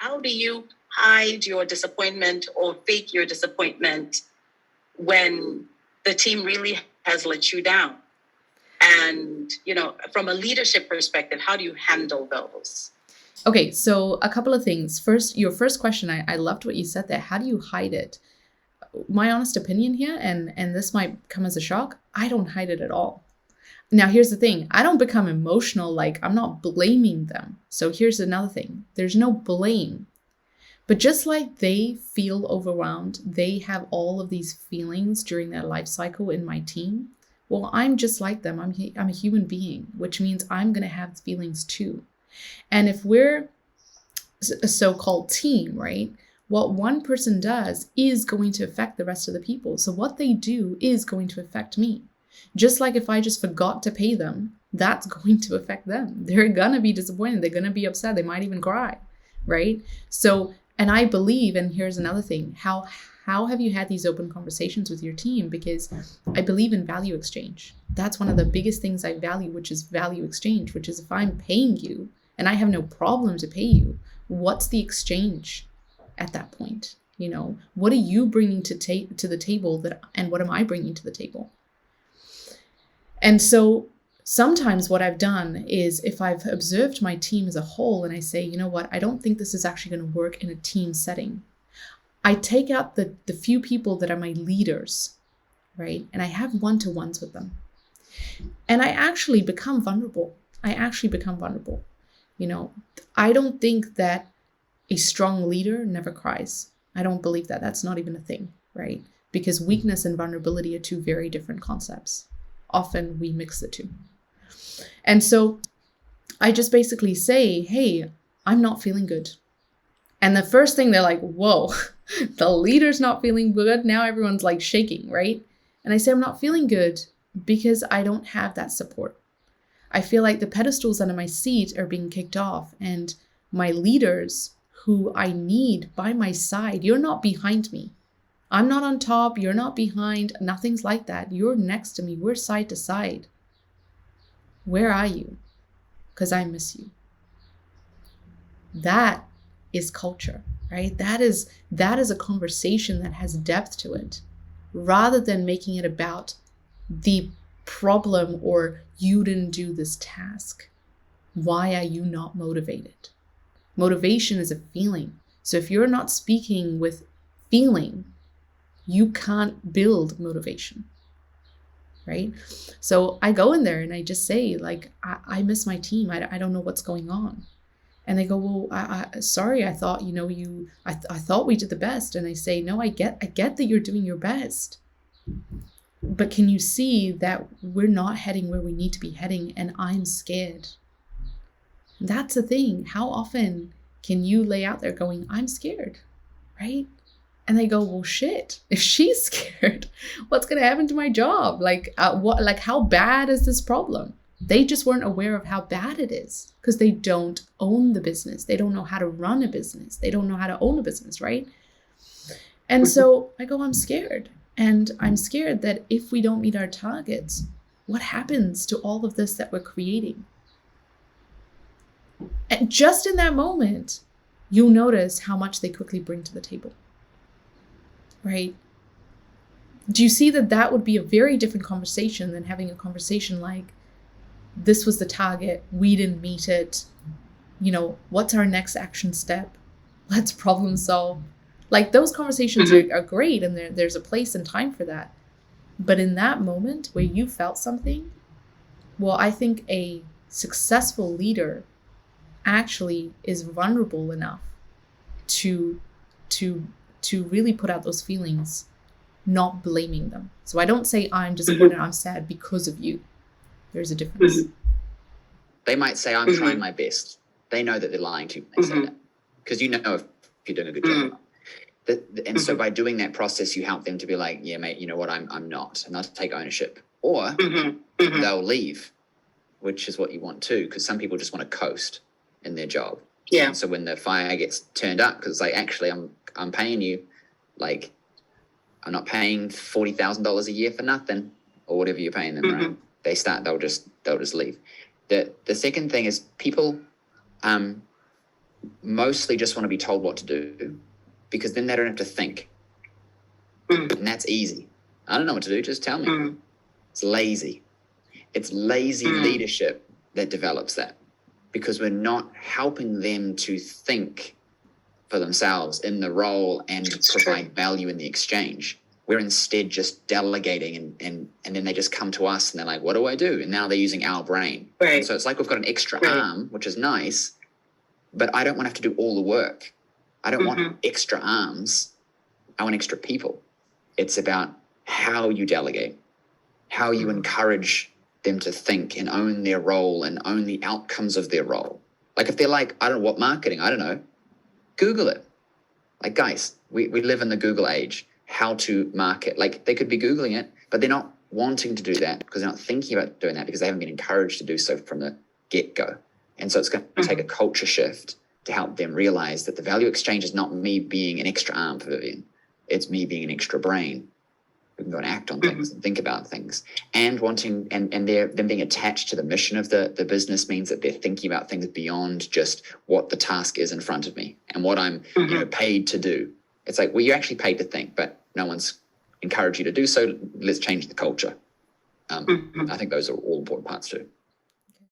how do you hide your disappointment or fake your disappointment when the team really has let you down? And, from a leadership perspective, how do you handle those? Okay, so a couple of things. First, your first question, I loved what you said there. How do you hide it? My honest opinion here, and this might come as a shock, I don't hide it at all. Now, here's the thing. I don't become emotional, like I'm not blaming them. So here's another thing. There's no blame. But just like they feel overwhelmed, they have all of these feelings during their life cycle in my team. Well, I'm just like them. I'm a human being, which means I'm going to have feelings too. And if we're a so-called team, right? What one person does is going to affect the rest of the people. So what they do is going to affect me. Just like if I just forgot to pay them, that's going to affect them. They're going to be disappointed. They're going to be upset. They might even cry, right? So, and I believe, and here's another thing, how have you had these open conversations with your team? Because I believe in value exchange. That's one of the biggest things I value, which is value exchange, which is if I'm paying you and I have no problem to pay you, what's the exchange at that point? What are you bringing to the table and what am I bringing to the table? And so sometimes what I've done is if I've observed my team as a whole and I say, you know what, I don't think this is actually going to work in a team setting. I take out the few people that are my leaders, right? And I have one-to-ones with them. And I actually become vulnerable. I don't think that a strong leader never cries. I don't believe that. That's not even a thing, right? Because weakness and vulnerability are two very different concepts. Often we mix the two. And so I just basically say, hey, I'm not feeling good. And the first thing they're like, whoa, the leader's not feeling good. Now everyone's like shaking, right? And I say, I'm not feeling good because I don't have that support. I feel like the pedestals under my seat are being kicked off and my leaders who I need by my side, you're not behind me. I'm not on top. You're not behind. Nothing's like that. You're next to me. We're side to side. Where are you? Because I miss you. That is culture, right? That is a conversation that has depth to it, rather than making it about the problem or you didn't do this task. Why are you not motivated? Motivation is a feeling. So if you're not speaking with feeling, you can't build motivation, right? So I go in there and I just say, like, I miss my team. I don't know what's going on. And they go, well, sorry, I thought, I thought we did the best. And I say, no, I get that you're doing your best. But can you see that we're not heading where we need to be heading? And I'm scared. That's the thing. How often can you lay out there going, I'm scared, right? And they go, well, shit, if she's scared, what's going to happen to my job? How bad is this problem? They just weren't aware of how bad it is because they don't own the business. They don't know how to run a business. They don't know how to own a business, right? And so I go, I'm scared. And I'm scared that if we don't meet our targets, what happens to all of this that we're creating? And just in that moment, you'll notice how much they quickly bring to the table. Right? Do you see that would be a very different conversation than having a conversation like, this was the target, we didn't meet it, what's our next action step? Let's problem solve. Like those conversations are great and there's a place and time for that. But in that moment where you felt something, well, I think a successful leader actually is vulnerable enough to really put out those feelings, not blaming them. So I don't say I'm disappointed, I'm sad because of you. There's a difference. They might say, I'm trying my best. They know that they're lying to you when they say that. Because you know if you're doing a good job or not. And so by doing that process, you help them to be like, yeah, mate, you know what, I'm not. And they'll take ownership. Or they'll leave, which is what you want too. Because some people just want to coast in their job. Yeah. And so when the fire gets turned up, because like, actually, I'm paying you, like, I'm not paying $40,000 a year for nothing, or whatever you're paying them, right? They'll just leave. The second thing is people mostly just want to be told what to do, because then they don't have to think. And that's easy. I don't know what to do, just tell me. It's lazy. It's lazy leadership that develops that, because we're not helping them to think for themselves in the role and provide value in the exchange. We're instead just delegating, and then they just come to us and they're like, what do I do? And now they're using our brain. Right. And so it's like we've got an extra arm, which is nice, but I don't want to have to do all the work. I don't want extra arms. I want extra people. It's about how you delegate, how you encourage them to think and own their role and own the outcomes of their role. Like if they're like, I don't know what marketing, I don't know, Google it. Like, guys, we live in the Google age. How to market. Like, they could be Googling it, but they're not wanting to do that because they're not thinking about doing that because they haven't been encouraged to do so from the get-go. And so it's going to take a culture shift to help them realize that the value exchange is not me being an extra arm for Vivian. It's me being an extra brain who can go and act on things and think about things. And wanting, and them being attached to the mission of the business means that they're thinking about things beyond just what the task is in front of me and what I'm paid to do. It's like, well, you're actually paid to think, but no one's encouraged you to do so. Let's change the culture. I think those are all important parts too.